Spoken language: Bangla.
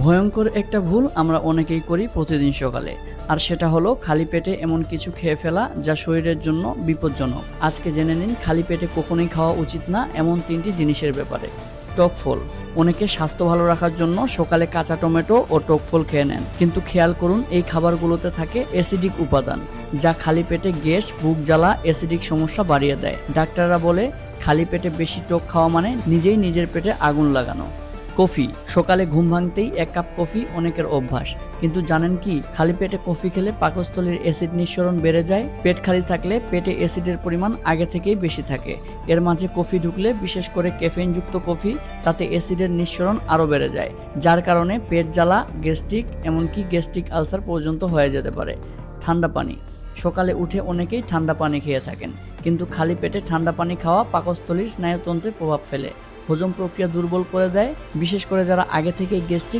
ভয়ঙ্কর একটা ভুল আমরা অনেকেই করি প্রতিদিন সকালে, আর সেটা হলো খালি পেটে এমন কিছু খেয়ে ফেলা যা শরীরের জন্য বিপজ্জনক। আজকে জেনে নিন খালি পেটে কখনোই খাওয়া উচিত না এমন 3টি জিনিসের ব্যাপারে। টক ফল। অনেকে স্বাস্থ্য ভালো রাখার জন্য সকালে কাঁচা টমেটো ও টক ফল খেয়ে নেন, কিন্তু খেয়াল করুন এই খাবারগুলোতে থাকে অ্যাসিডিক উপাদান, যা খালি পেটে গ্যাস, বুক জ্বালা, অ্যাসিডিক সমস্যা বাড়িয়ে দেয়। ডাক্তাররা বলে খালি পেটে বেশি টক খাওয়া মানে নিজেই নিজের পেটে আগুন লাগানো। কফি। সকালে ঘুম ভাঙতেই 1 কাপ কফি অনেকের অভ্যাস, কিন্তু জানেন কি খালি পেটে কফি খেলে পাকস্থলীর অ্যাসিড নিঃসরণ বেড়ে যায়। পেট খালি থাকলে পেটে অ্যাসিডের পরিমাণ আগে থেকেই বেশি থাকে। এর মাঝে কফি ঢুকলে, বিশেষ করে ক্যাফেইনযুক্ত কফি, তাতে অ্যাসিডের নিঃসরণ আরও বেড়ে যায়, যার কারণে পেট জ্বালা, গ্যাস্ট্রিক, এমনকি গ্যাস্ট্রিক আলসার পর্যন্ত হয়ে যেতে পারে। ঠান্ডা পানি। সকালে উঠে অনেকেই ঠান্ডা পানি খেয়ে থাকেন, কিন্তু খালি পেটে ঠান্ডা পানি খাওয়া পাকস্থলীর স্নায়ুতন্ত্রে প্রভাব ফেলে, হজম প্রক্রিয়া দুর্বল করে দেয়, বিশেষ করে যারা আগে থেকেই গ্যাস্ট্রিক